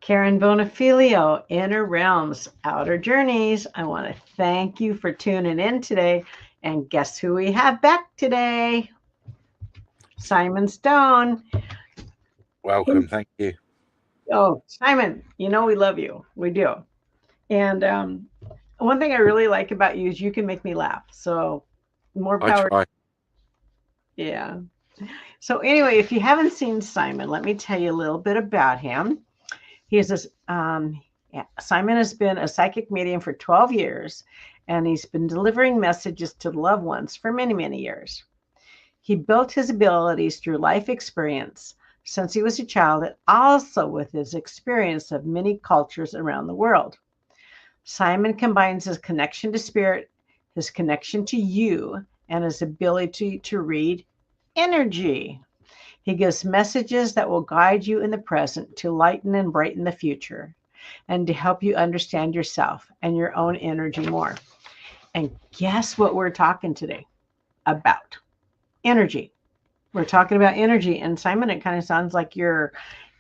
Karen Bonafilio, Inner Realms, Outer Journeys. I want to thank you for tuning in today. And guess who we have back today? Simon Stone. Welcome. Thank you. Oh, Simon, you know we love you. We do. And one thing I really like about you is you can make me laugh. So more I power. try. Yeah. So anyway, if you haven't seen Simon, let me tell you a little bit about him. Simon has been a psychic medium for 12 years, and he's been delivering messages to loved ones for many, many years. He built his abilities through life experience since he was a child, and also with his experience of many cultures around the world. Simon combines his connection to spirit, his connection to you, and his ability to read energy. He gives messages that will guide you in the present to lighten and brighten the future and to help you understand yourself and your own energy more. And guess what we're talking today about? Energy. We're talking about energy. And Simon, it kind of sounds like you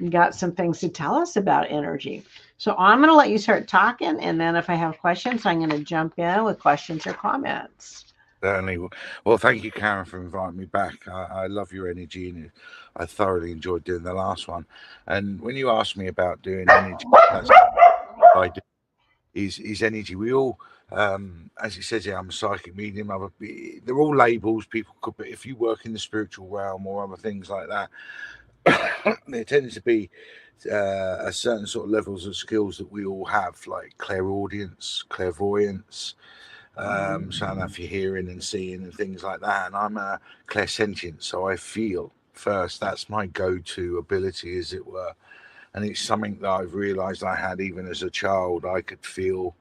got some things to tell us about energy. So I'm going to let you start talking. And then if I have questions, I'm going to jump in with questions or comments. Certainly. Well, thank you, Karen, for inviting me back. I love your energy, and I thoroughly enjoyed doing the last one. And when you asked me about doing energy, that's what I do. Is energy. We all, as it says here, I'm a psychic medium. They're all labels. People could, but if you work in the spiritual realm or other things like that, there tends to be a certain sort of levels of skills that we all have, like clairaudience, clairvoyance. So I don't know if you're hearing and seeing and things like that. And I'm a clairsentient, so I feel first. That's my go-to ability, as it were. And it's something that I've realized I had even as a child. I could feel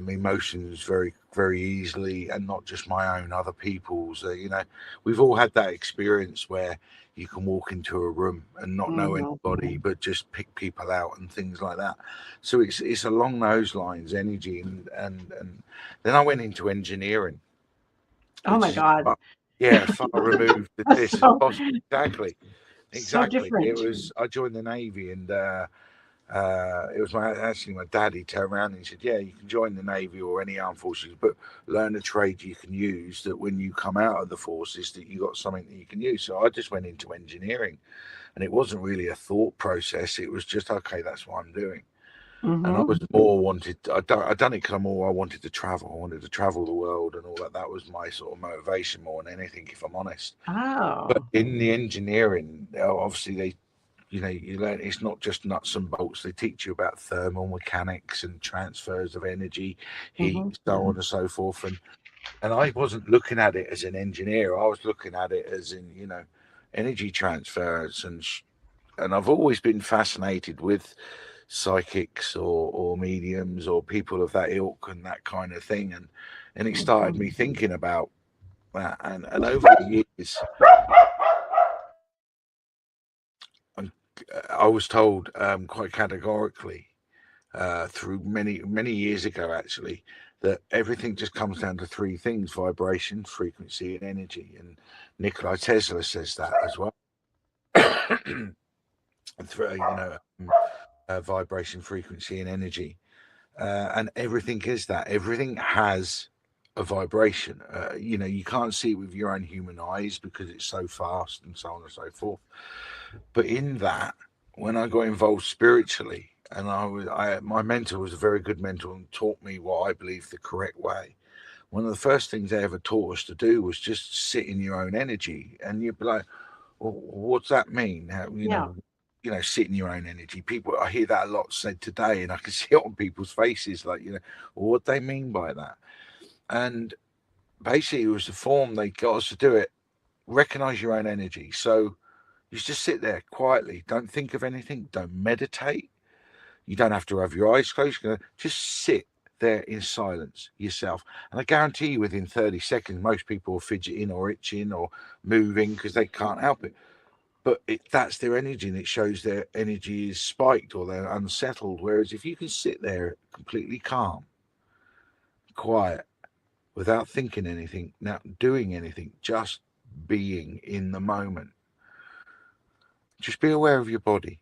emotions very, very easily, and not just my own, other people's. We've all had that experience where you can walk into a room and not know anybody, but just pick people out and things like that. So it's along those lines, energy, and then I went into engineering. Oh my God! Far removed to this as possible. Exactly. So different. I joined the Navy, and it was my dad. He turned around and he said, "Yeah, you can join the Navy or any armed forces, but learn a trade you can use. That when you come out of the forces, that you got something that you can use." So I just went into engineering, and it wasn't really a thought process. It was just, okay, that's what I'm doing. And I was more wanted. I done it because I wanted to travel. I wanted to travel the world and all that. That was my sort of motivation more than anything, if I'm honest. Oh. But in the engineering, obviously you learn it's not just nuts and bolts. They teach you about thermal mechanics and transfers of energy, heat, so on and so forth. And I wasn't looking at it as an engineer. I was looking at it as in, energy transfers. And I've always been fascinated with psychics or mediums or people of that ilk and that kind of thing. And it started me thinking about that. And over the years, I was told quite categorically through many years ago, actually, that everything just comes down to three things: vibration, frequency, and energy. And Nikola Tesla says that as well. Vibration, frequency, and energy. And everything is that. Everything has a vibration. You can't see it with your own human eyes because it's so fast and so on and so forth. But in that, when I got involved spiritually, and my mentor was a very good mentor and taught me what I believe the correct way. One of the first things they ever taught us to do was just sit in your own energy, and you'd be like, "Well, what's that mean? Sit in your own energy." People, I hear that a lot said today, and I can see it on people's faces, like, what they mean by that. And basically, it was the form they got us to do it recognize your own energy. So you just sit there quietly. Don't think of anything. Don't meditate. You don't have to have your eyes closed. Just sit there in silence yourself. And I guarantee you, within 30 seconds, most people are fidgeting or itching or moving because they can't help it. But that's their energy, and it shows their energy is spiked or they're unsettled. Whereas if you can sit there completely calm, quiet, without thinking anything, not doing anything, just being in the moment, just be aware of your body.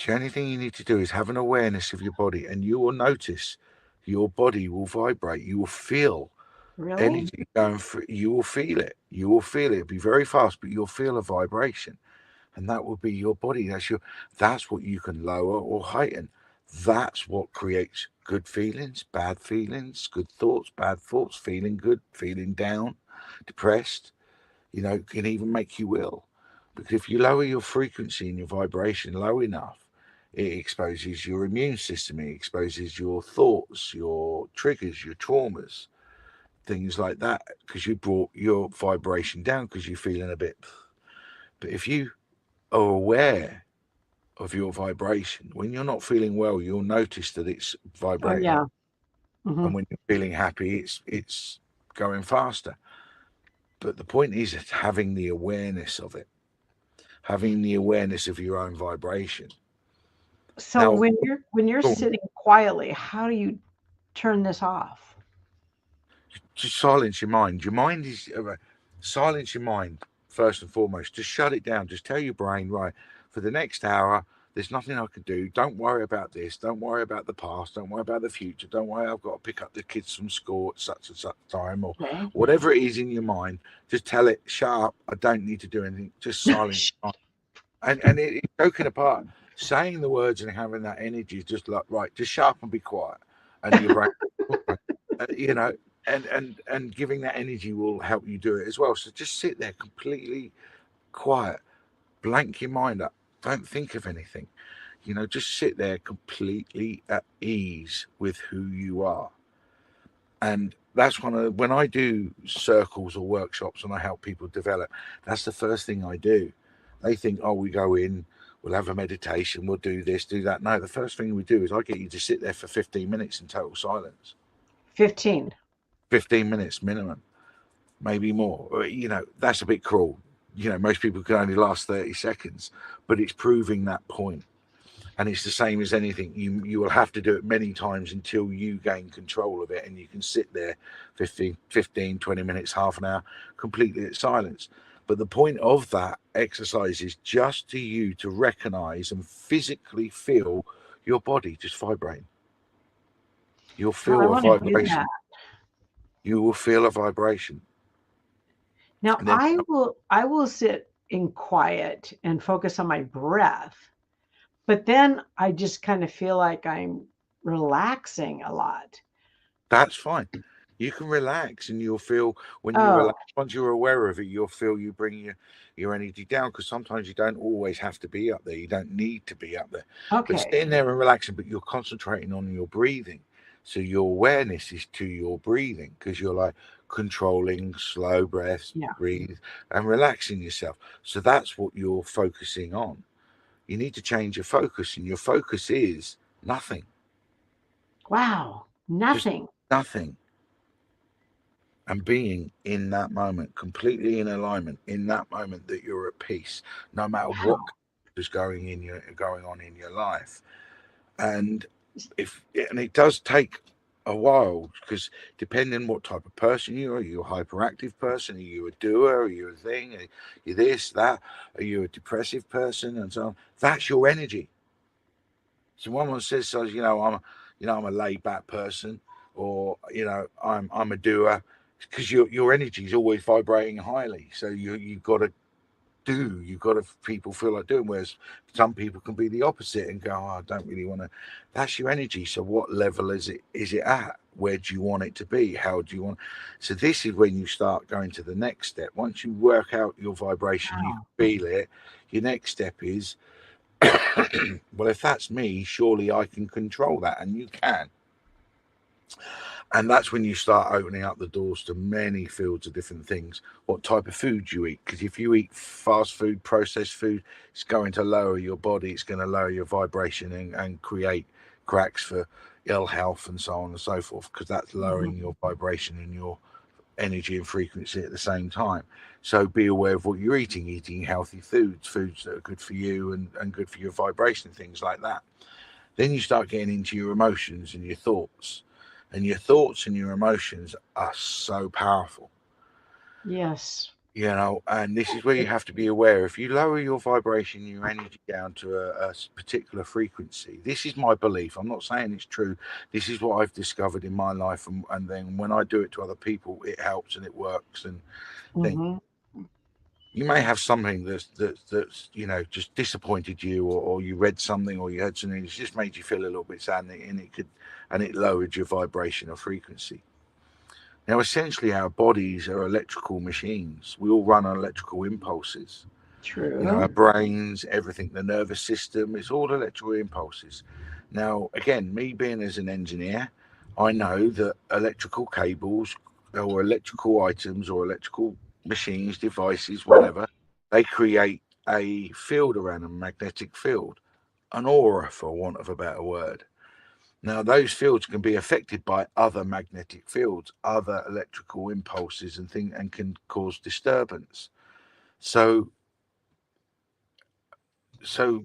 The only thing you need to do is have an awareness of your body, and you will notice your body will vibrate. You will feel Really? energy going through. You will feel it. You will feel it. It'll be very fast, but you'll feel a vibration, and that will be your body. That's what you can lower or heighten. That's what creates good feelings, bad feelings, good thoughts, bad thoughts, feeling good, feeling down, depressed. Can even make you ill. Because if you lower your frequency and your vibration low enough, it exposes your immune system, it exposes your thoughts, your triggers, your traumas, things like that, because you brought your vibration down because you're feeling a bit. But if you are aware of your vibration, when you're not feeling well, you'll notice that it's Oh, vibrating up. yeah. Hmm. And when you're feeling happy, it's going faster. But the point is having the awareness of it, having the awareness of your own vibration. So Now, when you're go on, sitting quietly, how do you turn this off? just silence your mind. Your mind is silence your mind first and foremost. Just shut it down. Just tell your brain, right, for the next hour, there's nothing I can do. Don't worry about this. Don't worry about the past. Don't worry about the future. Don't worry, I've got to pick up the kids from school at such and such time, or Okay. whatever it is in your mind. Just tell it, shut up. I don't need to do anything. Just silence your mind. It's joking apart. Saying the words and having that energy is just like, right, just shut up and be quiet. And your brain, okay, you know, and giving that energy will help you do it as well. So just sit there completely quiet, blank your mind up, don't think of anything. Just sit there completely at ease with who you are. And that's when I do circles or workshops and I help people develop, that's the first thing I do. They think, oh, we go in, we'll have a meditation, we'll do this, do that. No, the first thing we do is I get you to sit there for 15 minutes in total silence. 15. 15 minutes minimum, maybe more. That's a bit cruel. Most people can only last 30 seconds, but it's proving that point. And it's the same as anything. You will have to do it many times until you gain control of it, and you can sit there 15, 20 minutes, half an hour, completely at silence. But the point of that exercise is just to you to recognize and physically feel your body just vibrate. You'll Well, I feel a want to do that. vibration. You will feel a vibration. Now, And then I will sit in quiet and focus on my breath, but then I just kind of feel like I'm relaxing a lot. that's fine. You can relax, and you'll feel when you Oh, relax. Once you're aware of it, you'll feel you bring your energy down, because sometimes you don't always have to be up there. You don't need to be up there, but okay. sitting there and relaxing. But you're concentrating on your breathing, so your awareness is to your breathing, because you're like controlling slow breaths, Yeah. breathe, and relaxing yourself. So that's what you're focusing on. You need to change your focus, and your focus is nothing, Wow. just Nothing. nothing. And being in that moment, completely in alignment, in that moment that you're at peace, no matter what Wow. is going on in your life. And if and it does take a while, because depending on what type of person you are you a hyperactive person, are you a doer, are you a thing, are you this, that, are you a depressive person, and so on. That's your energy. So when one says, so I'm a laid back person, or I'm a doer, because your energy is always vibrating highly. So you've got to do. You've got to people feel like doing. Whereas some people can be the opposite and go, oh, I don't really want to. That's your energy. So what level is it? Is it at? Where do you want it to be? How do you want? So this is when you start going to the next step. Once you work out your vibration, you Wow. can feel it. Your next step is well, if that's me, surely I can control that, and you can. And that's when you start opening up the doors to many fields of different things. What type of food you eat, because if you eat fast food, processed food, it's going to lower your body, it's going to lower your vibration, and create cracks for ill health and so on and so forth, because that's Mhm. lowering your vibration and your energy and frequency at the same time. So be aware of what you're eating healthy foods that are good for you, and good for your vibration, things like that. Then you start getting into your emotions and your thoughts. And your thoughts and your emotions are so powerful, Yes. and this is where you have to be aware. If you lower your vibration, your energy down to a particular frequency, this is my belief. I'm not saying it's true. This is what I've discovered in my life. And then when I do it to other people, it helps and it works. And then Hmm. you may have something that's just disappointed you, or you read something, or you heard something that's just made you feel a little bit sad, and it lowered your vibration or frequency. Now, essentially, our bodies are electrical machines. We all run on electrical impulses. Our True. brains, everything, the nervous system, it's all electrical impulses. Now, again, me being as an engineer, I know that electrical cables, or electrical items, or electrical machines, devices, whatever, they create a field around a magnetic field, an aura, for want of a better word. Now, those fields can be affected by other magnetic fields, other electrical impulses, and can cause disturbance. So, so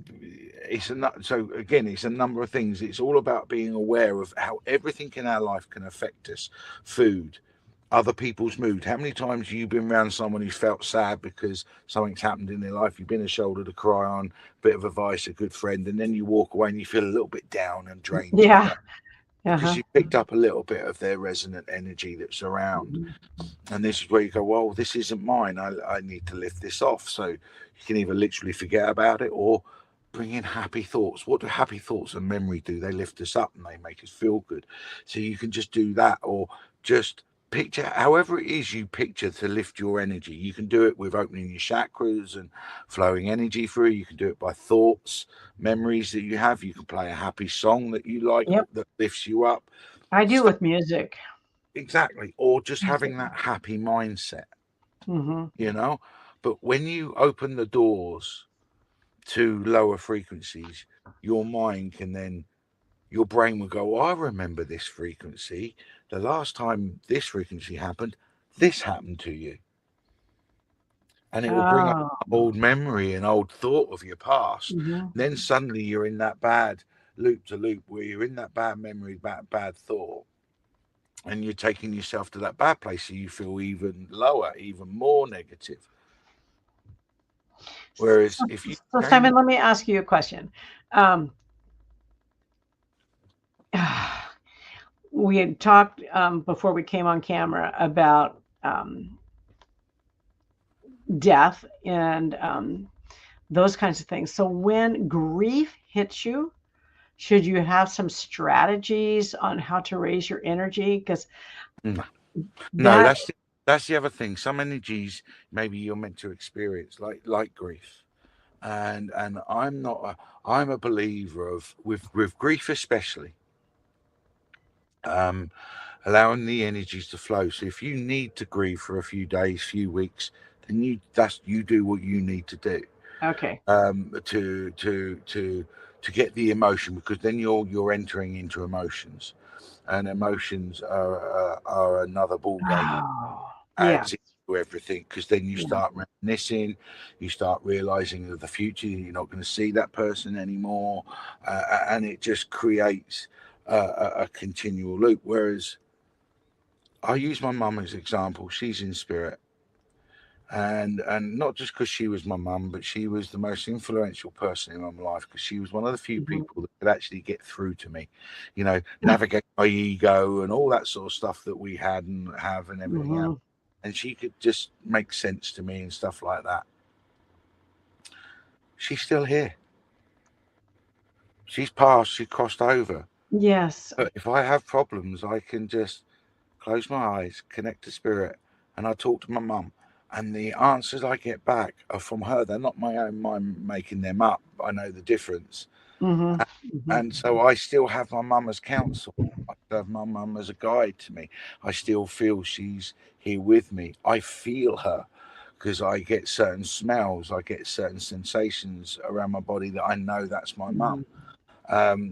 again, it's a number of things. It's all about being aware of how everything in our life can affect us. Food, other people's mood. How many times have you been around someone who's felt sad because something's happened in their life? You've been a shoulder to cry on, bit of advice, a good friend, and then you walk away and you feel a little bit down and drained and Yeah. done, because Uh-huh. you picked up a little bit of their resonant energy that's around. Mhm. And this is where you go, well, this isn't mine. I need to lift this off. So you can either literally forget about it, or bring in happy thoughts. What do happy thoughts and memory do? They lift us up and they make us feel good. So you can just do that, or just picture however it is you picture to lift your energy. You can do it with opening your chakras and flowing energy through. You can do it by thoughts, memories that you have. You can play a happy song that you like Yep. that lifts you up. I do Stuff, with music. exactly. Or just having that happy mindset, Hmm. you know. But when you open the doors to lower frequencies, your mind can then, your brain will go, oh, I remember this frequency. The last time this frequency happened, this happened to you. And it will bring up Oh. old memory and old thought of your past. Hmm. And then suddenly you're in that bad loop to loop, where you're in that bad memory, bad thought, and you're taking yourself to that bad place. So you feel even lower, even more negative. Whereas So, if you so change, Simon, let me ask you a question. Um, we had talked before we came on camera about death and those kinds of things. So when grief hits you, should you have some strategies on how to raise your energy? Because no, no, that, that's the other thing. Some energies maybe you're meant to experience, like grief, and I'm a believer of, with grief especially, um, allowing the energies to flow. So if you need to grieve for a few days, few weeks, then you do what you need to do, okay. to get the emotion, because then you're entering into emotions, and emotions are another ball game that Oh, yeah, adds into everything, because then you yeah. start reminiscing, you start realizing of the future, you're not going to see that person anymore, and it just creates a continual loop. Whereas I use my mum as an example. She's in spirit, and not just because she was my mum, but she was the most influential person in my life, because she was one of the few Mhm. people that could actually get through to me, navigate my ego and all that sort of stuff that we had and have and everything else. Mhm. And she could just make sense to me and stuff like that. She's still here. She's passed. She crossed over. Yes. But if I have problems, I can just close my eyes, connect to spirit, and I talk to my mum. And the answers I get back are from her. They're not my own mind making them up. I know the difference. Mhm. And Mhm. so I still have my mum as counsel. have my mum as a guide to me. I still feel she's here with me. I feel her because I get certain smells, I get certain sensations around my body that I know that's my Mhm. mum.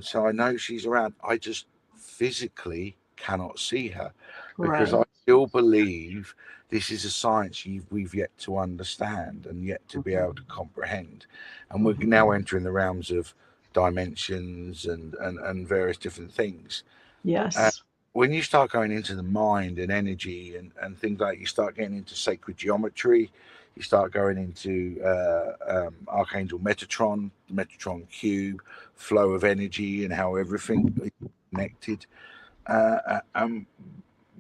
So I know she's around. I just physically cannot see her because I Right. still believe this is a science we've yet to understand and yet to be able Mhm. to comprehend. And we're Mhm. now entering the realms of dimensions and various different things. Uh, Yes. when you start going into the mind and energy and things like, you start getting into sacred geometry, you start going into Archangel Metatron, Metatron cube, flow of energy, and how everything is connected. And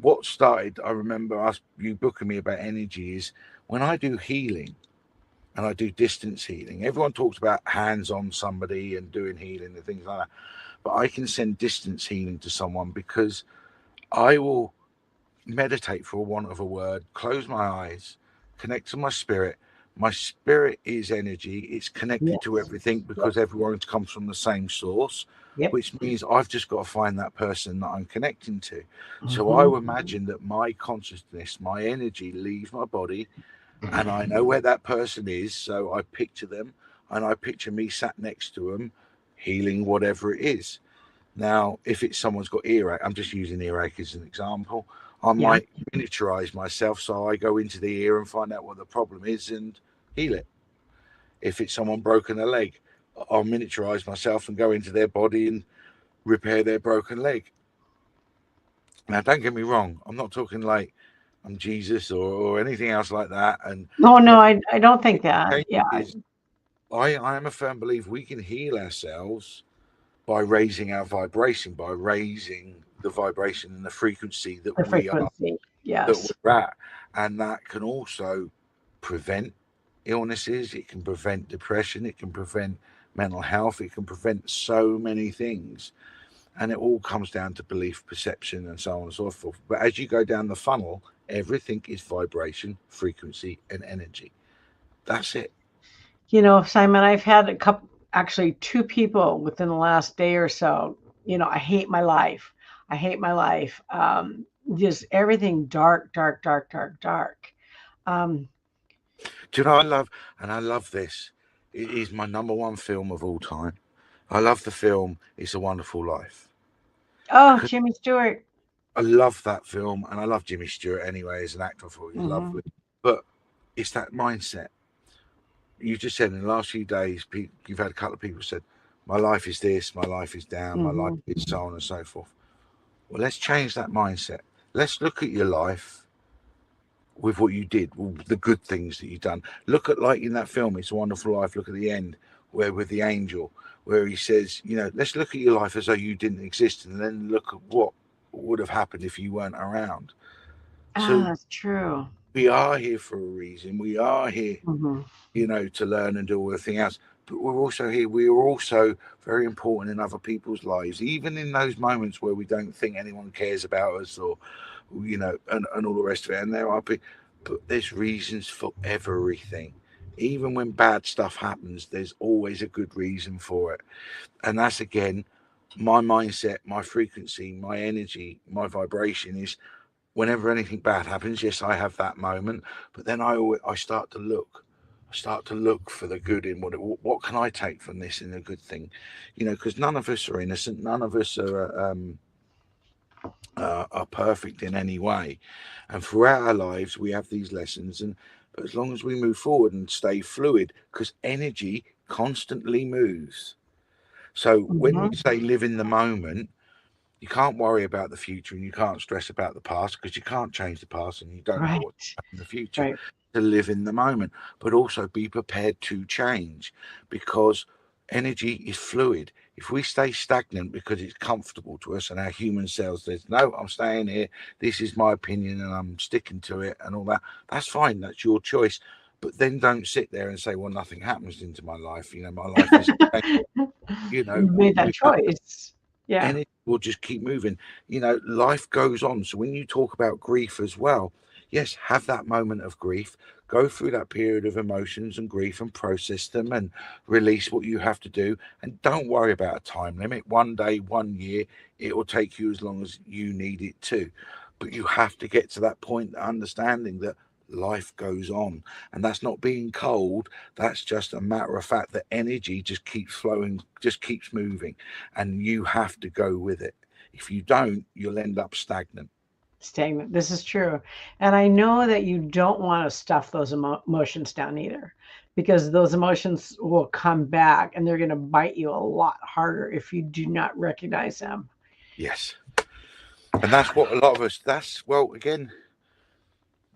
what started, I remember us you booking me about energy, is when I do healing and I do distance healing. Everyone talks about hands on somebody and doing healing and things like that, but I can send distance healing to someone because I will meditate, for want of a word, close my eyes, connect to my spirit. My spirit is energy, it's connected to Yes. everything Yep. because everyone comes from the same source, Yep. which means I've just got to find that person that I'm connecting to. So I Mhm. would imagine that my consciousness, my energy leaves my body, and I know where that person is. So I picture them, and I picture me sat next to them, healing whatever it is. Now, if it's someone's got earache, I'm just using earache as an example. I Yeah. might miniaturize myself so I go into the ear and find out what the problem is and heal it. If it's someone broken a leg, I'll miniaturize myself and go into their body and repair their broken leg. Now, don't get me wrong, I'm not talking like I'm Jesus or anything else like that. And No, no, but I don't it think that. Yeah. changes. I am a firm believer we can heal ourselves by raising our vibration, by raising the vibration and the frequency The frequency. that Yes. we're at, and that can also prevent illnesses. It can prevent depression. It can prevent mental health. It can prevent so many things, and it all comes down to belief, perception, and so on and so forth. But as you go down the funnel, everything is vibration, frequency, and energy. That's it. Simon, I've had a couple, actually two people within the last day or so. I hate my life. I hate my life. Just everything dark, dark, dark, dark, dark. Um, Do you know I love, and I love this. It is my number one film of all time. I love the film It's a Wonderful Life oh, because Jimmy Stewart. I love that film, and I love Jimmy Stewart anyway as an actor. I thought he was Hmm. lovely, but it's that mindset. You just said in the last few days, you've had a couple of people said, "My life is this, my life is down, my life Hmm. is so on and so forth." Well, let's change that mindset. Let's look at your life with what you did, the good things that you've done. Look at, like in that film, It's a Wonderful Life. Look at the end, where with the angel, where he says, let's look at your life as though you didn't exist, and then look at what would have happened if you weren't around. Ah, So that's true. we are here for a reason. We are here, Hmm. to learn and do all the thing else. But we're also here. We are also very important in other people's lives, even in those moments where we don't think anyone cares about us, or and all the rest of it. And there are people, but there's reasons for everything. Even when bad stuff happens, there's always a good reason for it. And that's again my mindset, my frequency, my energy, my vibration is whenever anything bad happens, yes, I have that moment, but then I start to look. I start to look for the good in what can I take from this in a good thing, because none of us are innocent, none of us are perfect in any way, and throughout our lives we have these lessons, and but as long as we move forward and stay fluid, because energy constantly moves. So when we Hmm. say live in the moment, you can't worry about the future and you can't stress about the past because you can't change the past and you don't know what's Right. in the future. Right. To live in the moment, but also be prepared to change because energy is fluid. If we stay stagnant because it's comfortable to us and our human self says, no, I'm staying here, this is my opinion and I'm sticking to it and all that, that's fine, that's your choice. But then don't sit there and say, well, nothing happens into my life. My life is, You made that we have to, choice. Yeah. energy will just keep moving. Life goes on. So when you talk about grief as well, Yes, have that moment of grief, go through that period of emotions and grief and process them and release what you have to do. And don't worry about a time limit. One day, 1 year, it will take you as long as you need it to. But you have to get to that point, understanding that life goes on. And that's not being cold. That's just a matter of fact that energy just keeps flowing, just keeps moving. And you have to go with it. If you don't, you'll end up stagnant. Stagnant. This is true. And I know that you don't want to stuff those emotions down either, because those emotions will come back and they're going to bite you a lot harder if you do not recognize them. Yes. And that's what a lot of us, that's, well, again,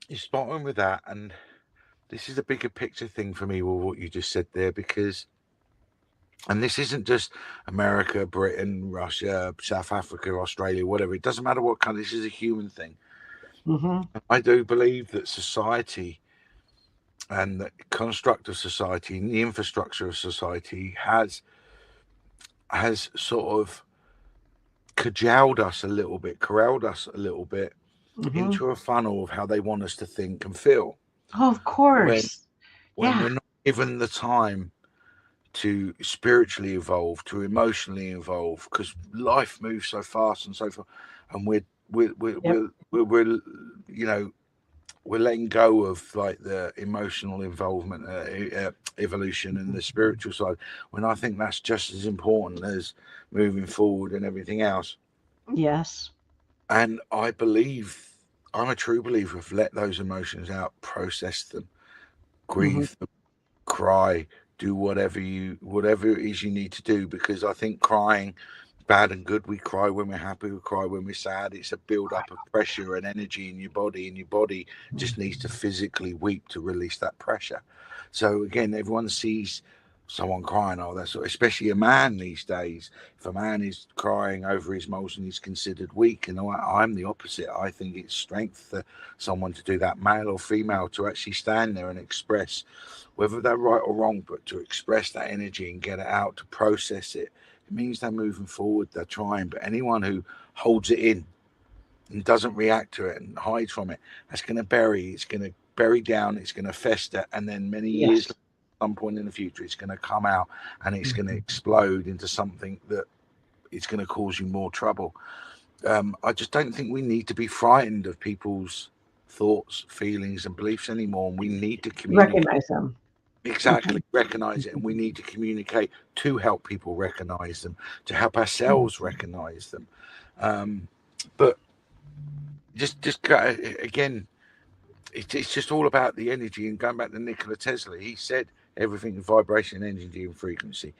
you're spot on with that. And this is a bigger picture thing for me with what you just said there, because, and this isn't just America, Britain, Russia, South Africa, Australia, whatever. It doesn't matter what country, this is a human thing. Hmm. I do believe that society and the construct of society and the infrastructure of society has sort of cajoled us a little bit, corralled us a little bit Hmm. into a funnel of how they want us to think and feel. Oh, of When course. when Yeah. we're not given the time to spiritually evolve, to emotionally evolve, because life moves so fast and so forth, and Yep. we're you know we're letting go of like the emotional involvement, evolution, and the spiritual side. When I think that's just as important as moving forward and everything else. Yes. And I believe I'm a true believer of let those emotions out, process them, Hmm. grieve them, cry, do whatever it is you need to do, because I think crying, bad and good, we cry when we're happy, we cry when we're sad. It's a build up of pressure and energy in your body, and your body just needs to physically weep to release that pressure. So again, everyone sees someone crying, oh, that's, especially a man these days. If a man is crying over his emotion, he's considered weak. And I'm the opposite. I think it's strength for someone to do that, male or female, to actually stand there and express, whether they're right or wrong, but to express that energy and get it out, to process it. It means they're moving forward, they're trying. But anyone who holds it in and doesn't react to it and hides from it, that's going to bury. It's going to bury down. It's going to fester, and then many years, Yes. at some point in the future, it's going to come out and it's going to explode into something that it's going to cause you more trouble. I just don't think we need to be frightened of people's thoughts, feelings, and beliefs anymore. And we need to communicate. Recognize them. Exactly, recognize it, and we need to communicate to help people recognize them, to help Hmm. ourselves recognize them. But again, it's just all about the energy. And going back to Nikola Tesla, he said everything is vibration, energy, and frequency.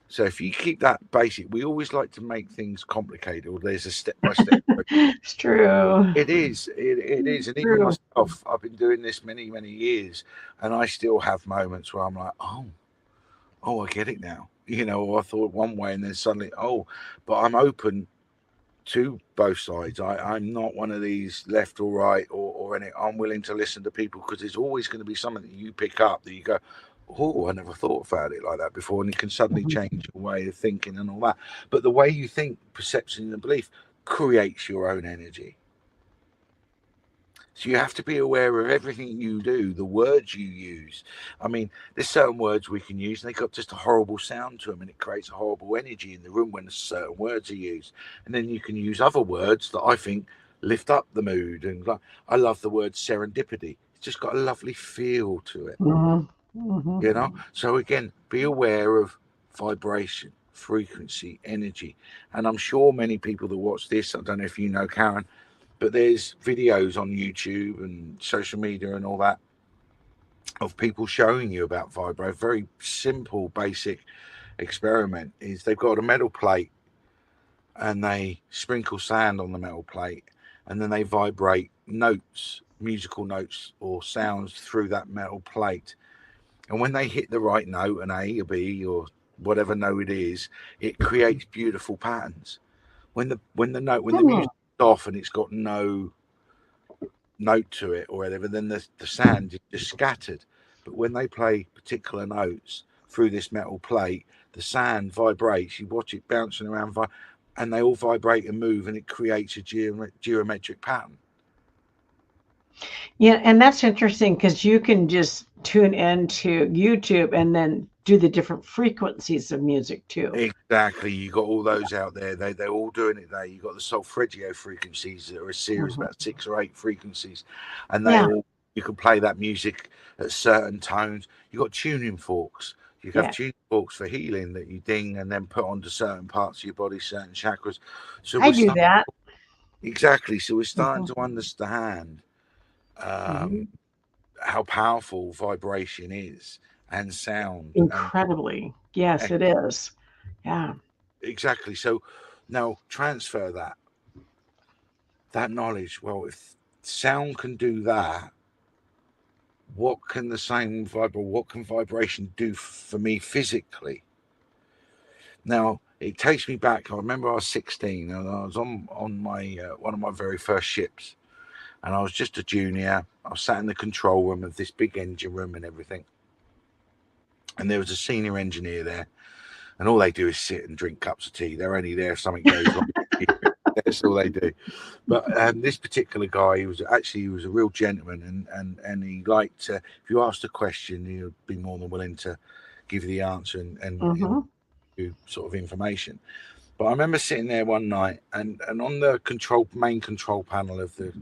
So if you keep that basic, we always like to make things complicated, or there's a step by step. It's true. It is, and even True. myself, I've been doing this many years, and I still have moments where I'm like, oh, I get it now. I thought one way, and then suddenly, oh, but I'm open to both sides. I'm not one of these left or right or any. I'm willing to listen to people, because there's always going to be something that you pick up that you go, oh, I never thought about it like that before, and it can suddenly Mhm. change your way of thinking and all that. But the way you think, perception, and belief creates your own energy. So you have to be aware of everything you do, the words you use. I mean, there's certain words we can use, and they got just a horrible sound to them, and it creates a horrible energy in the room when certain words are used. And then you can use other words that I think lift up the mood. And like, I love the word serendipity. It's just got a lovely feel to it, Mhm. Mhm. you know. So again, be aware of vibration, frequency, energy. And I'm sure many people that watch this, I don't know if you know, Karen, but there's videos on YouTube and social media and all that of people showing you about vibro. A very simple, basic experiment is they've got a metal plate and they sprinkle sand on the metal plate, and then they vibrate notes, musical notes or sounds through that metal plate. And when they hit the right note, an A, a B, or whatever note it is, it creates beautiful patterns. When the Hmm. music's off and it's got no note to it or whatever, then the sand is just scattered. But when they play particular notes through this metal plate, the sand vibrates. You watch it bouncing around, and they all vibrate and move, and it creates a geometric pattern. Yeah, and that's interesting because you can just tune into YouTube and then do the different frequencies of music too. Exactly. You got all those out there. They're all doing it there. You got the solfeggio frequencies that are a series Mhm. about 6 or 8 frequencies, and they Yeah, all you can play that music at certain tones. You got tuning forks. You have yeah, tuning forks for healing that you ding and then put onto certain parts of your body, certain chakras. So I we're do starting that. exactly. So we're starting Mhm, to understand um, mhm. how powerful vibration is and sound and Incredibly. Yes, it is. Yeah, exactly. So now transfer that knowledge. Well, if sound can do that, what can the same what can vibration do for me physically? Now it takes me back. I remember I was 16 and I was on my one of my very first ships, and I was just a junior. I was sat in the control room of this big engine room and everything, and there was a senior engineer there, and all they do is sit and drink cups of tea. They're only there if something goes wrong. That's all they do. But this particular guy, he was a real gentleman, and he liked to, if you asked a question, he'd be more than willing to give you the answer and he'll hmm, give you sort of information. But I remember sitting there one night, and on the main control panel of the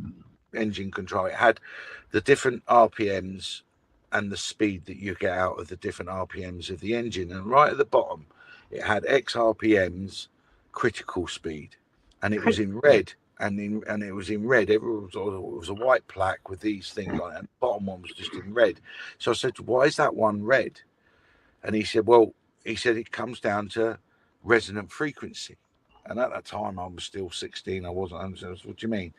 engine control, it had the different RPMs and the speed that you get out of the different RPMs of the engine. And right at the bottom, it had X RPMs, critical speed, and it was in red. And it was in red. It was a white plaque with these things on it, and the bottom one was just in red. So I said, "Why is that one red?" And he said, "Well, he said it comes down to resonant frequency." And at that time, I was still 16. I wasn't. I said, "What do you mean?"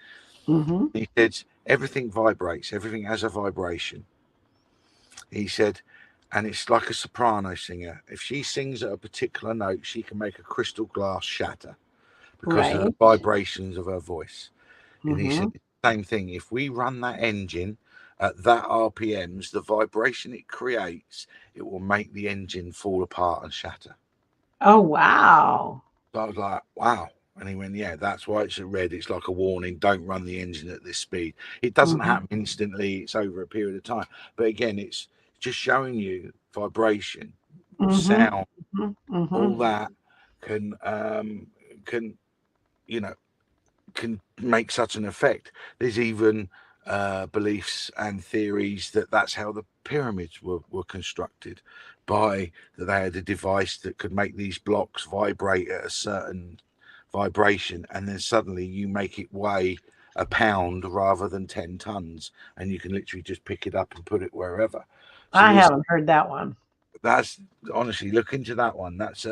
hmm. He said, everything vibrates, everything has a vibration. He said, and it's like a soprano singer. If she sings at a particular note, she can make a crystal glass shatter because of the Right. vibrations of her voice. And he said, Hmm. same thing. If we run that engine at that RPMs, the vibration it creates, it will make the engine fall apart and shatter. Oh, wow. So I was like, wow. And he went, yeah, that's why it's a red. It's like a warning. Don't run the engine at this speed. It doesn't Hmm. happen instantly. It's over a period of time. But again, it's just showing you vibration, Hmm. sound, Hmm. Hmm. all that can you know can make such an effect. There's even beliefs and theories that that's how the pyramids were constructed, by that they had a device that could make these blocks vibrate at a certain vibration, and then suddenly you make it weigh a pound rather than 10 tons, and you can literally just pick it up and put it wherever. So I there's haven't heard that one. that's honestly, look into that one. That's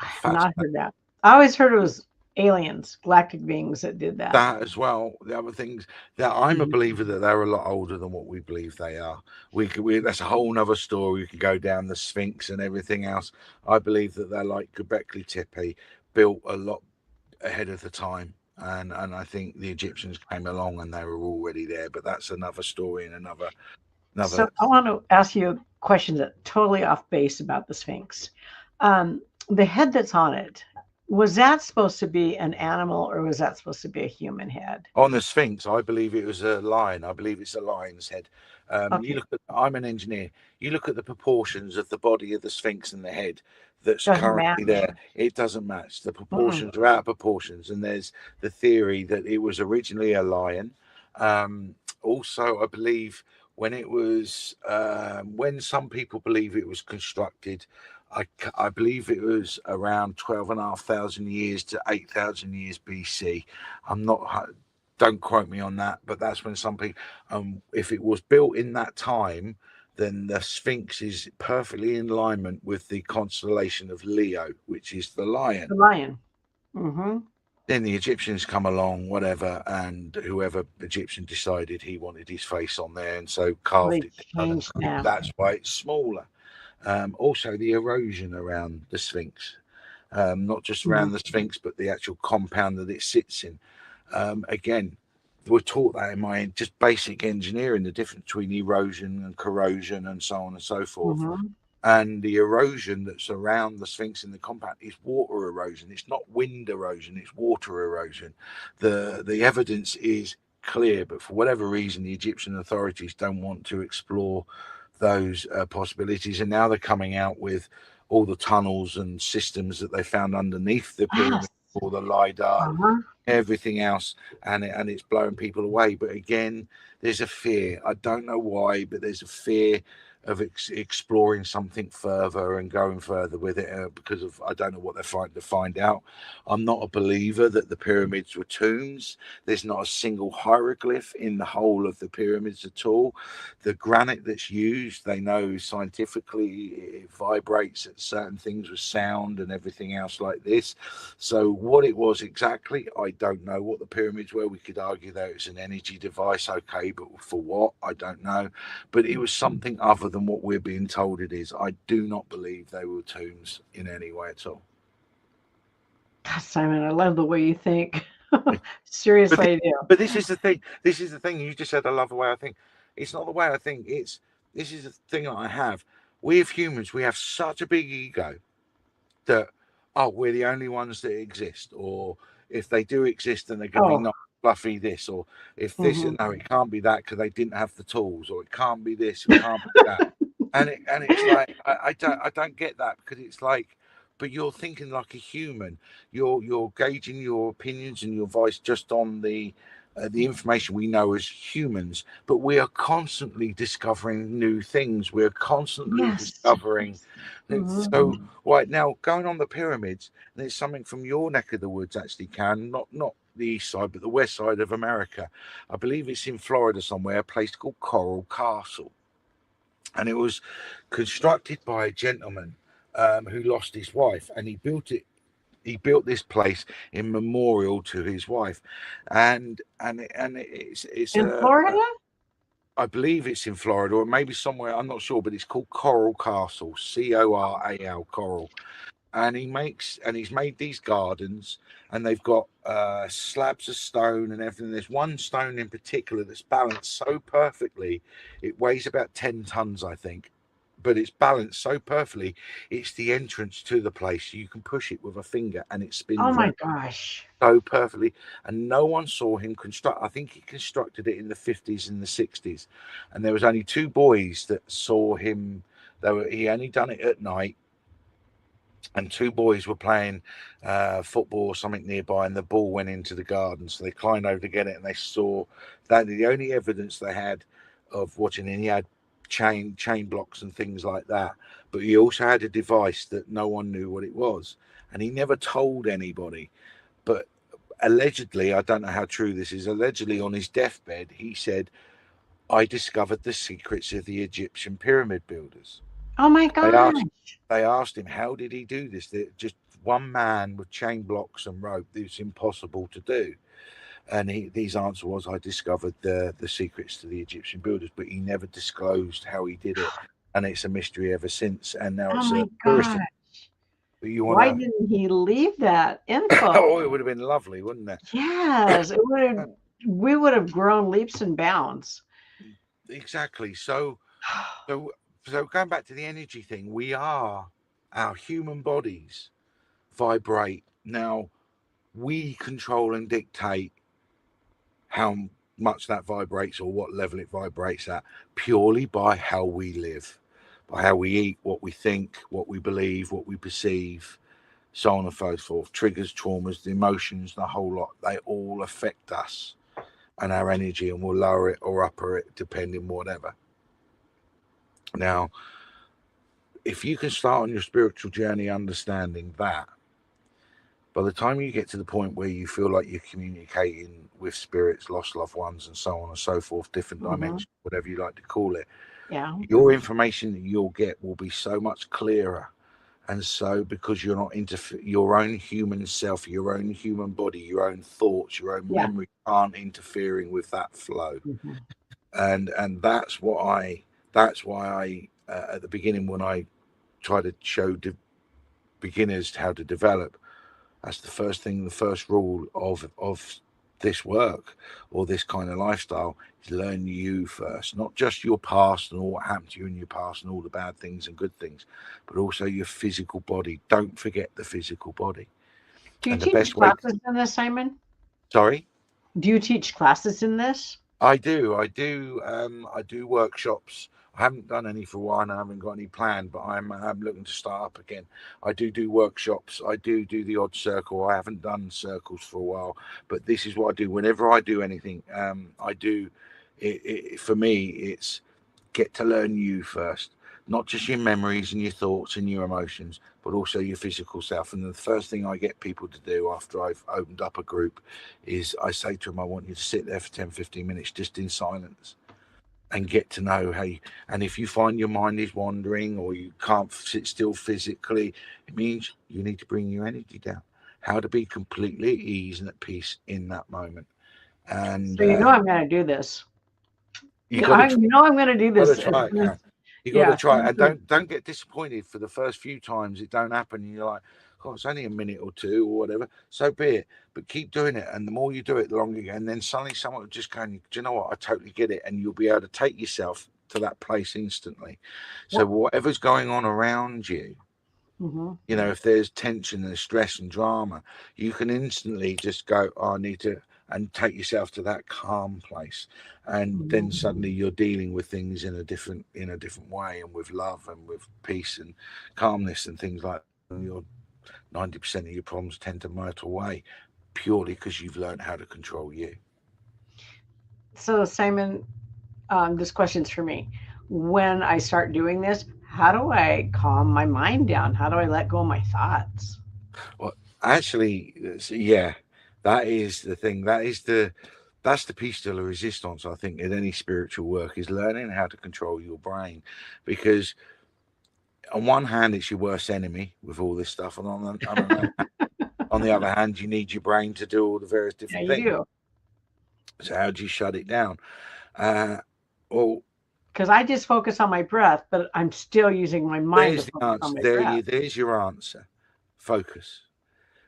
I a have not fascinating. heard that. I always heard it was aliens, galactic beings that did that. That as well. The other things that I'm a Mhm. believer that they're a lot older than what we believe they are. That's a whole nother story. We could go down the Sphinx and everything else. I believe that they're like Göbekli Tepe, built a lot ahead of the time. And I think the Egyptians came along and they were already there. But that's another story and So another. I want to ask you a question that's totally off base about the Sphinx. The head that's on it, was that supposed to be an animal or was that supposed to be a human head? On the Sphinx, I believe it was a lion. I believe it's a lion's head. You Okay, look at. I'm an engineer. You look at the proportions of the body of the Sphinx and the head that's doesn't currently match. there. It doesn't match. The Mm-mm. proportions are out of proportions, and there's the theory that it was originally a lion. Also, I believe when some people believe it was constructed, I believe it was around 12,500 years to 8,000 years BC. I'm not, don't quote me on that, but that's when some people, if it was built in that time, then the Sphinx is perfectly in alignment with the constellation of Leo, which is the lion. The lion. Hmm. Then the Egyptians come along, whatever, and whoever Egyptian decided he wanted his face on there, and so So carved they it down, and changed that. that's why it's smaller. Also, the erosion around the Sphinx, not just Mhm. around the Sphinx, but the actual compound that it sits in. Again, we're taught that in my just basic engineering, the difference between erosion and corrosion and so on and so forth. Mhm. And the erosion that's around the Sphinx in the compound is water erosion. It's not wind erosion, it's water erosion. The evidence is clear, but for whatever reason, the Egyptian authorities don't want to explore those possibilities, and now they're coming out with all the tunnels and systems that they found underneath the pyramid, Yes. all the lidar, Uh-huh. everything else, and it's blowing people away. But again, there's a fear. I don't know why, but there's a fear of exploring something further and going further with it because of I don't know what they're trying to find out. I'm not a believer that the pyramids were tombs. There's not a single hieroglyph in the whole of the pyramids at all. The granite that's used, they know scientifically it vibrates at certain things with sound and everything else like this. So what it was exactly, I don't know. What the pyramids were, we could argue that it was an energy device, okay, but for what, I don't know. But it was something other than what we're being told it is. I do not believe they were tombs in any way at all. God, Simon, I love the way you think. But Seriously, I do. but this is the thing. This is the thing. You just said I love the way I think. It's not the way I think. It's this is the thing that I have. We as humans, we have such a big ego that we're the only ones that exist, or if they do exist, then they're going to be Oh, not fluffy this, or if this hmm no, it can't be that because they didn't have the tools, or it can't be this, it can't be that, and it's like I don't get that because it's like, but you're thinking like a human. You're gauging your opinions and your voice just on the information we know as humans, but we are constantly discovering new things. We're constantly yes. discovering. hmm So, right now, going on the pyramids, and it's something from your neck of the woods, actually, Can not the east side, but the west side of America. I believe it's in Florida somewhere, a place called Coral Castle, and it was constructed by a gentleman who lost his wife, and he built it. He built this place in memorial to his wife, and it's In Florida? I believe it's in Florida or maybe somewhere. I'm not sure, but it's called Coral Castle, Coral, Coral. And he's made these gardens, and they've got slabs of stone and everything. There's one stone in particular that's balanced so perfectly, it weighs about 10 tons, I think, but it's balanced so perfectly. It's the entrance to the place. You can push it with a finger and it Oh spins my round gosh. so perfectly. And no one saw him construct. I think he constructed it in the 50s and the 60s, and there was only two boys that saw him. He only done it at night, and two boys were playing football or something nearby, and the ball went into the garden. So they climbed over to get it, and they saw that the only evidence they had of watching. And he had chain blocks and things like that, but he also had a device that no one knew what it was, and he never told anybody. But allegedly, I don't know how true this is. Allegedly, on his deathbed, he said, "I discovered the secrets of the Egyptian pyramid builders." Oh my They gosh. asked they asked him, how did he do this? That just one man with chain blocks and rope, it's impossible to do. And his answer was, I discovered the secrets to the Egyptian builders, but he never disclosed how he did it. And it's a mystery ever since. And now Oh it's a my tourist. gosh. But you want Why to, didn't he leave that info? oh, it would have been lovely, wouldn't it? Yes, it would have, we would have grown leaps and bounds. Exactly. So, so going back to the energy thing, our human bodies vibrate. Now, we control and dictate how much that vibrates or what level it vibrates at purely by how we live, by how we eat, what we think, what we believe, what we perceive, so on and so forth. Triggers, traumas, the emotions, the whole lot, they all affect us and our energy, and we'll lower it or upper it depending whatever. Now, if you can start on your spiritual journey understanding that, by the time you get to the point where you feel like you're communicating with spirits, lost loved ones, and so on and so forth, different hmm dimensions, whatever you like to call it, Yeah. your information that you'll get will be so much clearer. And so, because you're not into your own human self, your own human body, your own thoughts, your own Yeah. memory aren't interfering with that flow. hmm And that's why I at the beginning when I try to show beginners how to develop, that's the first thing, the first rule of this work or this kind of lifestyle is learn you first, not just your past and all what happened to you in your past and all the bad things and good things, but also your physical body. Don't forget the physical body. Do you And the teach best way, classes in this, Simon? sorry, Do you teach classes in this? I do. I do workshops. I haven't done any for a while, and I haven't got any planned. But I'm looking to start up again. I do workshops. I do the odd circle. I haven't done circles for a while, but this is what I do. Whenever I do anything, I do. For me, it's get to learn you first, not just your memories and your thoughts and your emotions, but also your physical self. And the first thing I get people to do after I've opened up a group is I say to them, I want you to sit there for 10, 15 minutes just in silence and get to know how you, and if you find your mind is wandering or you can't sit still physically, it means you need to bring your energy down. How to be completely at ease and at peace in that moment. And So you know I'm going to do this. you got to I'm going to do got to this. try it, Karen. You got to Yeah. try it, and don't get disappointed for the first few times it don't happen. And you're like, oh, it's only a minute or two or whatever. So be it. But keep doing it, and the more you do it, the longer. And then suddenly someone will just go, do you know what? I totally get it, and you'll be able to take yourself to that place instantly. So whatever's going on around you, you know, if there's tension and stress and drama, you can instantly just go, oh, I need to, and take yourself to that calm place. And then suddenly you're dealing with things in a different way, and with love and with peace and calmness and things like that. And your 90% of your problems tend to melt away purely because you've learned how to control you. So Simon, this question's for me. When I start doing this, how do I calm my mind down? How do I let go of my thoughts? Well, actually, yeah, that is the thing. That's the piece de la resistance. I think in any spiritual work is learning how to control your brain, because on one hand it's your worst enemy with all this stuff, and on the other hand you need your brain to do all the various Yeah, different you things. do. So how do you shut it down? Uh, well, Because I just focus on my breath, but I'm still using my mind to there's the focus on answer. my breath. There's your answer. Focus.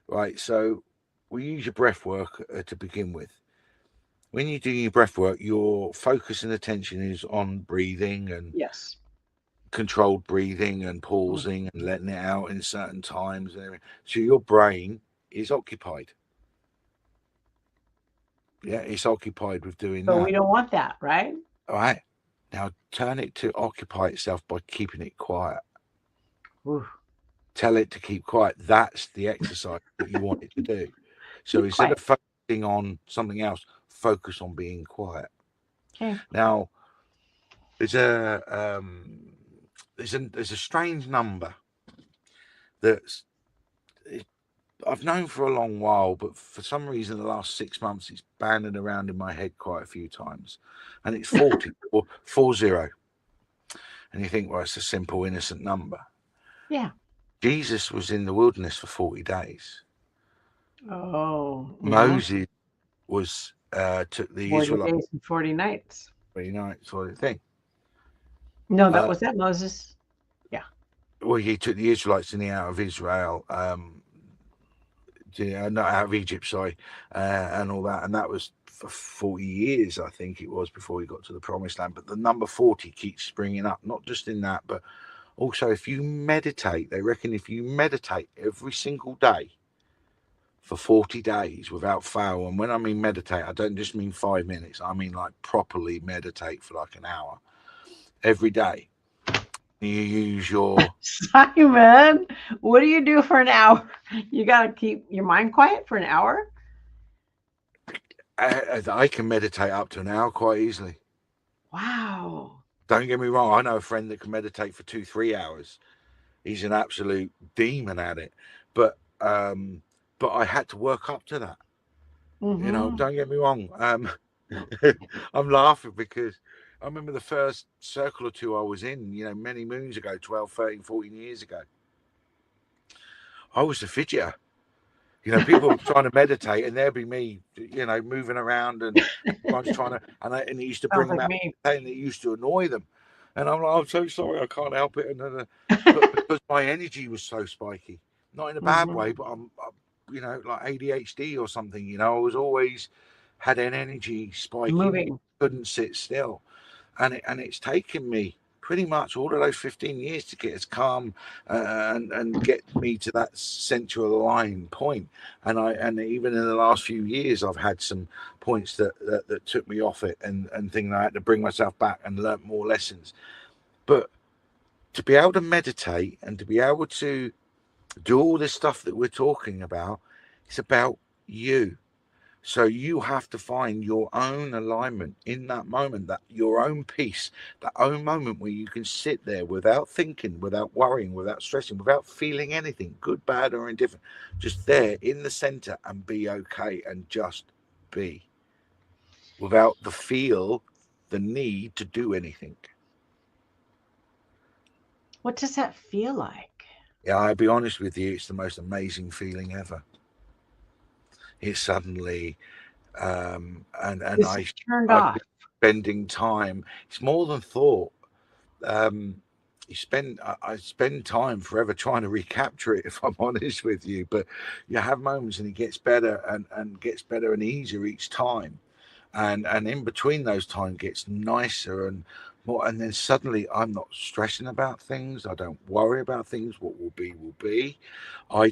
Right. So we use your breath work to begin with. When you're doing your breath work, your focus and attention is on breathing and Yes. controlled breathing and Mm. pausing and letting it out in certain times and everything. So your brain is occupied. Yeah, it's occupied with doing But we that. don't want that, right? All right. Now turn it to occupy itself by keeping it quiet. Ooh, Tell it to keep quiet. That's the exercise that you want it to do. So keep instead quiet. of focusing on something else, focus on being quiet. Okay. Now there's a there's a strange number that's I've known for a long while, but for some reason the last 6 months it's banded around in my head quite a few times, and it's 40 or 40. And you think, well, it's a simple innocent number. Yeah. Jesus was in the wilderness for 40 days. Oh, Moses was took the 40 Israelites days and 40 nights. 3 nights sort of thing. No, that Uh, was that Moses. Yeah. well, he took the Israelites in the out of Israel, not out of Egypt, sorry, and all that, and that was for 40 years, I think it was, before he got to the Promised Land. But the number 40 keeps springing up, not just in that, but also if you meditate. They reckon if you meditate every single day for 40 days without fail, and when I mean meditate, I don't just mean 5 minutes, I mean like properly meditate for like an hour every day. You use your Simon, what do you do for an hour? You got to keep your mind quiet for an hour? I can meditate up to an hour quite easily. Wow. Don't get me wrong, I know a friend that can meditate for 2 3 hours. He's an absolute demon at it. But I had to work up to that. You know, Mm-hmm. don't get me wrong. I'm laughing because I remember the first circle or two I was in, you know, many moons ago, 12, 13, 14 years ago. I was a fidgeter. You know, people were trying to meditate, and there'd be me, you know, moving around, and everyone's trying to, and it used to bring Sounds them like out, me. and it used to annoy them. And I'm like, I'm so sorry, I can't help it. But because my energy was so spiky, not in a bad Mm-hmm. way, but you know, like ADHD or something. You know, I was always had an energy spiking, Moving. couldn't sit still, and it's taken me pretty much all of those 15 years to get us calm and get me to that central line point. And even in the last few years, I've had some points that took me off it and things I had to bring myself back and learn more lessons. But to be able to meditate and to be able to do all this stuff that we're talking about, it's about you. So you have to find your own alignment in that moment, that your own peace, that own moment where you can sit there without thinking, without worrying, without stressing, without feeling anything, good, bad, or indifferent, just there in the center and be okay and just be without the need to do anything. What does that feel like? Yeah, I'll be honest with you, it's the most amazing feeling ever. It's suddenly and It's I turned I've off. been spending time. It's more than thought. Um, I spend time forever trying to recapture it, if I'm honest with you. But you have moments, and it gets better and gets better and easier each time, and in between those times gets nicer and more. And then suddenly I'm not stressing about things. I don't worry about things. What will be. I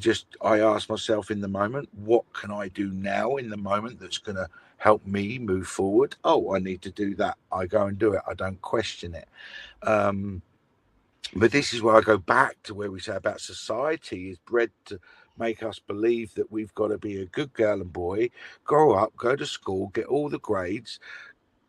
ask myself in the moment, what can I do now in the moment that's going to help me move forward? Oh, I need to do that. I go and do it. I don't question it. Um, but this is where I go back to where we say about society is bred to make us believe that we've got to be a good girl and boy, grow up, go to school, get all the grades,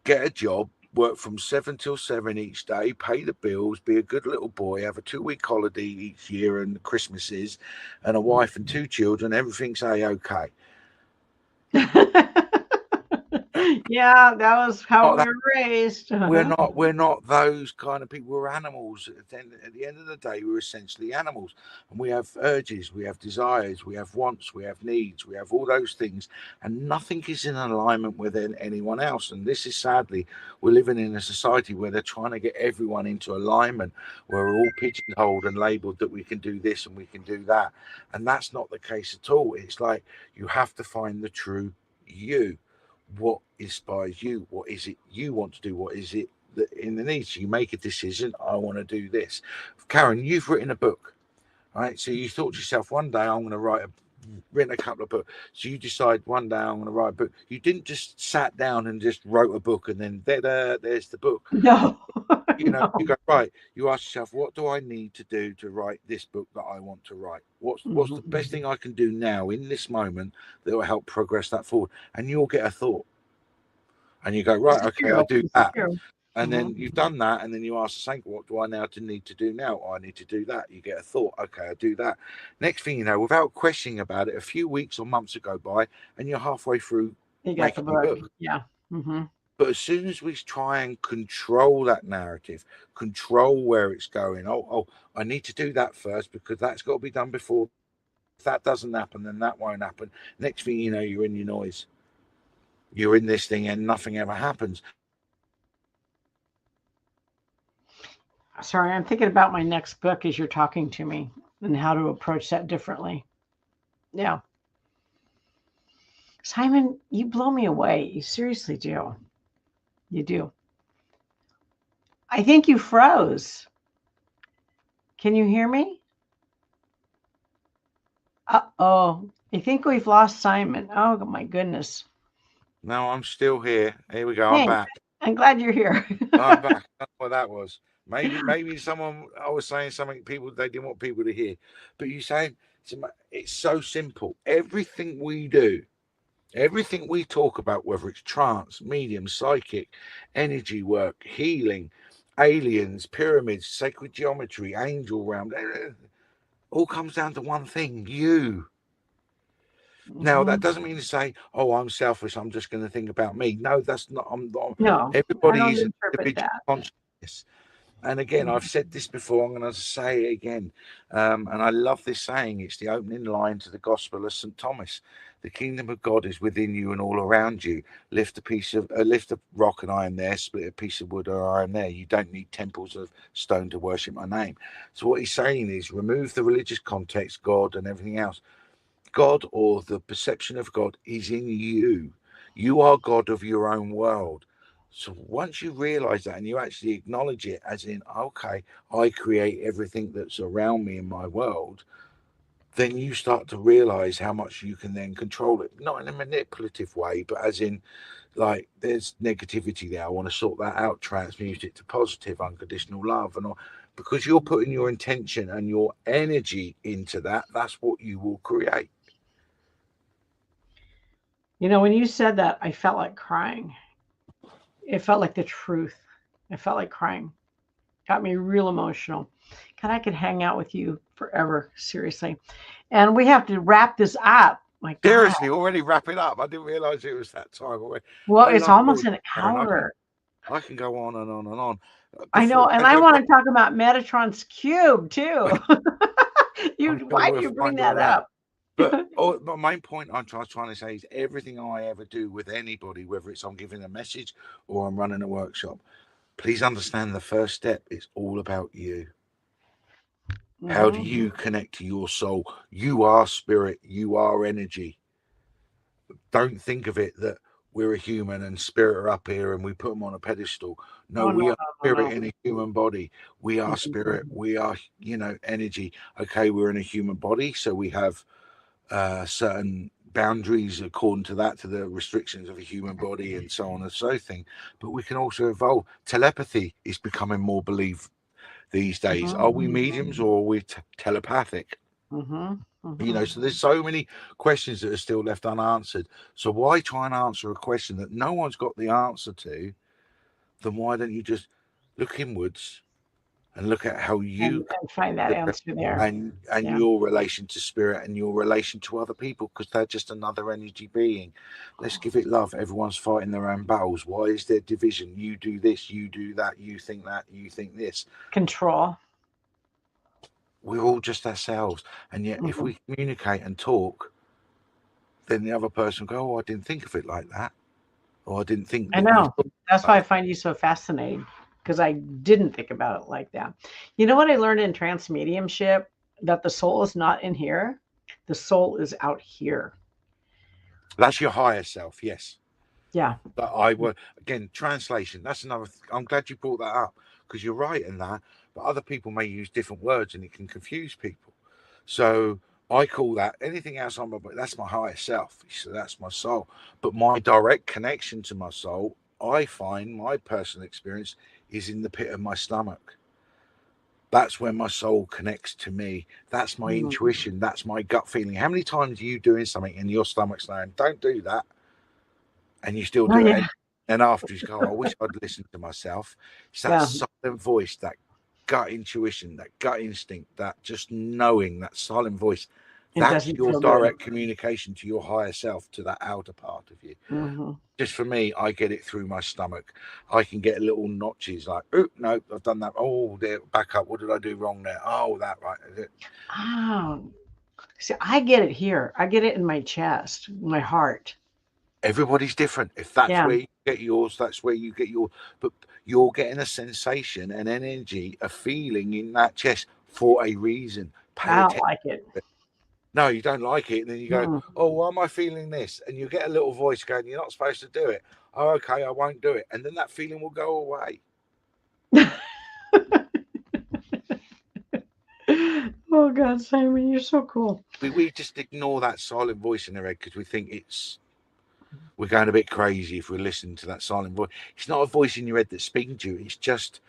get a job, work from 7 till 7 each day, pay the bills, be a good little boy, have a 2 week holiday each year and Christmases, and a wife and two children. Everything's a okay. Yeah, that was how Not we were raised. Uh-huh. we're not those kind of people. We're animals. At the end of the day, we're essentially animals, and we have urges, we have desires, we have wants, we have needs, we have all those things, and nothing is in alignment with anyone else. And this is sadly, we're living in a society where they're trying to get everyone into alignment, where we're all pigeonholed and labelled that we can do this and we can do that, and that's not the case at all. It's like you have to find the true you. What inspires you? What is it you want to do? What is it that in the needs? You make a decision. I want to do this. Karen, you've written a book, right? So you thought to yourself, one day I'm going to written a couple of books. So you decide one day I'm going to write a book. You didn't just sat down and just wrote a book and then there's the book. No, You no. go right. You ask yourself, what do I need to do to write this book that I want to write? What's the Mhm. best thing I can do now in this moment that will help progress that forward? And you'll get a thought and you go This right, is okay, I true. do This is that, true. and Mhm. then you've done that, and then you ask the same, what do I now to need to do now? Oh, I need to do that. You get a thought, okay, I do that. Next thing you know, without questioning about it, a few weeks or months will go by, and you're halfway through You got the making your book. book. Yeah. Hmm. But as soon as we try and control that narrative, control where it's going, I need to do that first because that's got to be done before this. If that doesn't happen, then that won't happen. Next thing you know, you're in your noise. You're in this thing and nothing ever happens. Sorry, I'm thinking about my next book as you're talking to me and how to approach that differently. Yeah. Simon, you blow me away. You seriously do. You do. I think you froze. Can you hear me? Uh-oh. I think we've lost Simon. Oh, my goodness. No, I'm still here. Here we go. I'm Thanks. back. I'm glad you're here. I'm back. I don't know what that was. Maybe someone I was saying something people they didn't want people to hear. But you saying it's so simple. Everything we talk about, whether it's trance, medium, psychic, energy work, healing, aliens, pyramids, sacred geometry, angel realm, all comes down to one thing: you. Now Hmm. that doesn't mean to say, "Oh, I'm selfish. I'm just going to think about me." No, that's not. I'm not. No, I Everybody don't is an interpret individual that. consciousness. And again, I've said this before. I'm going to say it again. And I love this saying. It's the opening line to the Gospel of St. Thomas. The kingdom of God is within you and all around you. Lift a rock and I am there. Split a piece of wood and I am there. You don't need temples of stone to worship my name. So what he's saying is, remove the religious context, God, and everything else. God or the perception of God is in you. You are God of your own world. So once you realize that and you actually acknowledge it as in, okay, I create everything that's around me in my world, then you start to realize how much you can then control it. Not in a manipulative way, but as in, like, there's negativity there. I want to sort that out, transmute it to positive, unconditional love. And all, because you're putting your intention and your energy into that, that's what you will create. You know, when you said that, I felt like crying. It felt like the truth. I felt like crying. Got me real emotional. God, I could hang out with you forever, seriously. And we have to wrap this up. My God. Seriously, already wrapping up. I didn't realize it was that time already. Well, I it's love almost talking, an Karen. hour. I can go on and on and on. I Before, know. And I want to talk about Metatron's cube too. I'm sure Why do we'll you bring find all that that. up? But my main point I'm trying to say is everything I ever do with anybody, whether it's I'm giving a message or I'm running a workshop, please understand the first step is all about you. How do Hmm. you connect to your soul? You are spirit, you are energy. Don't think of it that we're a human and spirit are up here and we put them on a pedestal. No, Oh, no, we are no, spirit no, in a human body. We are spirit. no. We are, energy. Okay, we're in a human body, so we have certain boundaries according to that, to the restrictions of a human body and so on and so thing. But we can also evolve. Telepathy is becoming more believed these days. Are we Hmm. mediums or are we telepathic? Hmm. Hmm. So there's so many questions that are still left unanswered. So why try and answer a question that no one's got the answer to? Then why don't you just look inwards and look at how you And find that answer there. and Yeah. your relation to spirit and your relation to other people, because they're just another energy being. Let's give it love. Everyone's fighting their own battles. Why is there division? You do this, you do that, you think this. Control. We're all just ourselves, and yet if Hmm. we communicate and talk, then the other person will go, oh, I didn't think of it like that, or I didn't think I that you know. thought That's like why I that. find you so fascinating because I didn't think about it like that. You know what I learned in trance mediumship? That the soul is not in here, the soul is out here. That's your higher self, yes. Yeah. But I were again translation. That's another. I'm glad you brought that up, because you're right in that. But other people may use different words and it can confuse people. So I call that anything else on my body. That's my higher self. So that's my soul. But my direct connection to my soul, I find my personal experience is in the pit of my stomach. That's where my soul connects to me. That's my Mhm. intuition. That's my gut feeling. How many times are you doing something and your stomach's saying, "Don't do that," and you still Oh, do it? yeah. And after you go, I wish I'd listened to myself. It's that Yeah. silent voice, that gut intuition, that gut instinct, that just knowing, that silent voice. It That's doesn't your feel good. direct communication to your higher self, to that outer part of you. Hmm. Just for me, I get it through my stomach. I can get little notches like, oh, no, I've done that. Oh, there, back up. What did I do wrong there? Oh, that right. Oh, see, I get it here. I get it in my chest, my heart. Everybody's different. If that's Yeah. where you get yours, that's where you get your. But you're getting a sensation, an energy, a feeling in that chest for a reason. Pay I don't attention. like it. No, you don't like it, and then you go, Mm. "Oh, why am I feeling this?" And you get a little voice going, "You're not supposed to do it." Oh, okay, I won't do it, and then that feeling will go away. Oh God, Simon, you're so cool. We just ignore that silent voice in our head because we think we're going a bit crazy if we listen to that silent voice. It's not a voice in your head that's speaking to you. It's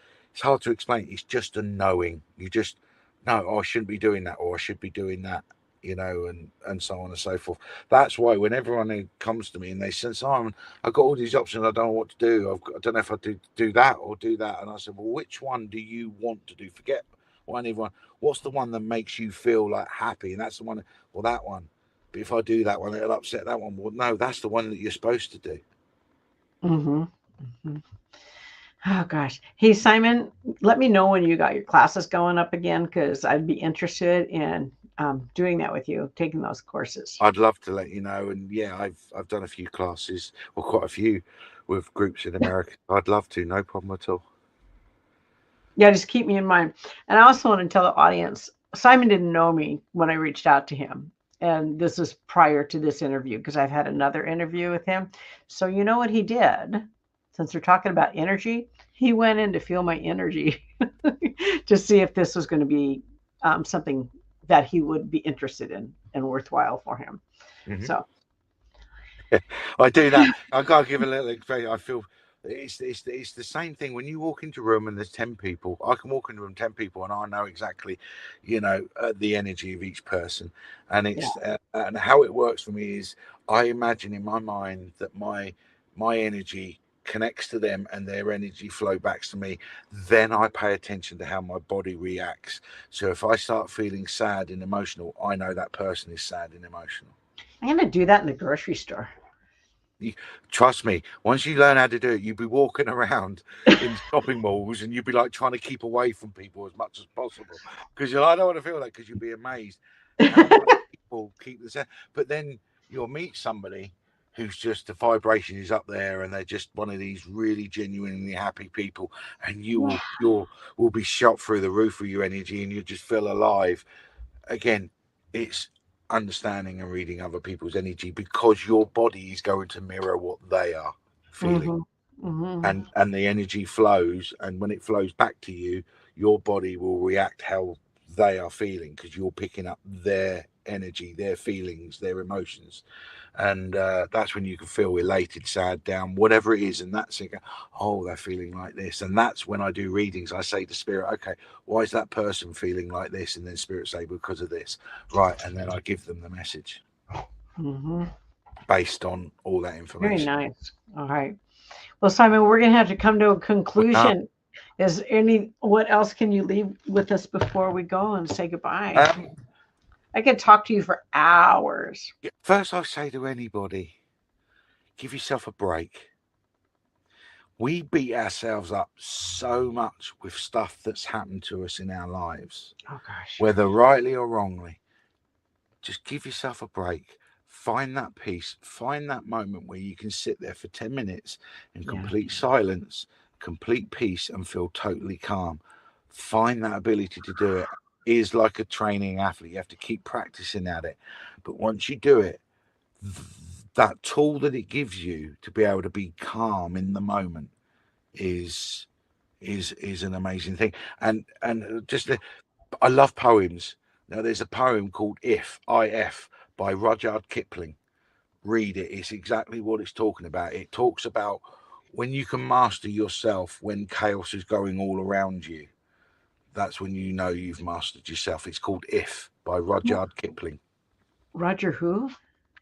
hard to explain. It's just a knowing. You just know, oh, I shouldn't be doing that, or I should be doing that, and so on and so forth. That's why when everyone who comes to me and they say, Simon, I've got all these options, I don't know what to do. I don't know if I do that or do that. And I said, well, which one do you want to do? Forget one, everyone. What's the one that makes you feel like happy? And that's the one. Well, that one. But if I do that one, it'll upset that one. Well, no, that's the one that you're supposed to do. Hmm. Hmm. Oh gosh. Hey Simon, let me know when you got your classes going up again because I'd be interested in doing that with you, taking those courses. I'd love to let you know. And yeah, I've done a few classes, or quite a few, with groups in America. I'd love to, no problem at all. Yeah, just keep me in mind. And I also want to tell the audience, Simon didn't know me when I reached out to him. And this is prior to this interview because I've had another interview with him. So you know what he did? since we're talking about energy, he went in to feel my energy to see if this was going to be something that he would be interested in and worthwhile for him. Hmm. So, I do that. I gotta give a little explanation. I feel it's the same thing when you walk into a room and there's 10 people. I can walk into a room 10 people and I know exactly, the energy of each person, and yeah. it's and how it works for me is I imagine in my mind that my energy connects to them and their energy flow back to me. Then I pay attention to how my body reacts. So if I start feeling sad and emotional, I know that person is sad and emotional. I'm going to do that in the grocery store. You, trust me, once you learn how to do it, you'll be walking around in shopping malls and you'll be like trying to keep away from people as much as possible because you're like, I don't want to feel that, because you'll be amazed how much people keep this. But then you'll meet somebody who's just the vibration is up there and they're just one of these really genuinely happy people, and you will be shot through the roof with your energy and you just feel alive again. It's understanding and reading other people's energy because your body is going to mirror what they are feeling, Hmm. Hmm. and the energy flows, and when it flows back to you, your body will react how they are feeling because you're picking up their energy, their feelings, their emotions, and that's when you can feel elated, sad, down, whatever it is, and that's it. Oh, they're feeling like this, and that's when I do readings. I say to spirit, okay, why is that person feeling like this? And then spirit say, because of this, right? And then I give them the message Hmm. based on all that Very information. nice. All right. Well, Simon, we're going to have to come to a Uh, conclusion. What else can you leave with us before we go and say goodbye? um, I could talk to you for hours. First, I say to anybody, give yourself a break. We beat ourselves up so much with stuff that's happened to us in our lives, Oh, gosh. whether rightly or wrongly. Just give yourself a break. Find that peace. Find that moment where you can sit there for 10 minutes in Yeah. complete silence, complete peace, and feel totally calm. Find that ability to do it. It is like a training athlete. You have to keep practicing at it. But once you do it, that tool that it gives you to be able to be calm in the moment is is an amazing thing. And just I love poems. Now there's a poem called If by Rudyard Kipling. Read it. It's exactly what it's talking about. It talks about when you can master yourself when chaos is going all around you. That's when you know you've mastered yourself. It's called If by Rudyard Kipling. Roger who?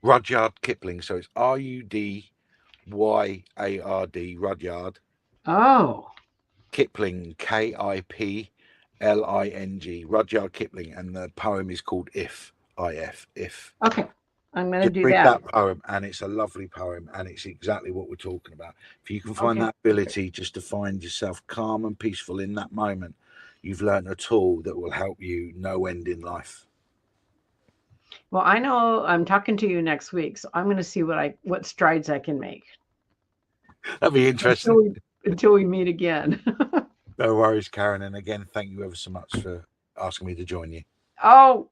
Rudyard Kipling. So it's Rudyard, Rudyard. Oh, Kipling, Kipling, Rudyard Kipling, and the poem is called If. okay. I'm going to Just do read that. that poem, and it's a lovely poem, and it's exactly what we're talking about. If you can find Okay. that ability just to find yourself calm and peaceful in that moment, you've learned a tool that will help you no end in life. Well, I know I'm talking to you next week, so I'm going to see what strides I can make That'd be until interesting. we meet again. No worries, Karen. And again, thank you ever so much for asking me to join you. Oh,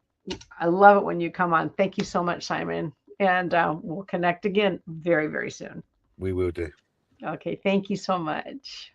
I love it when you come on. Thank you so much, Simon. And we'll connect again very, very soon. We will do. Okay. Thank you so much.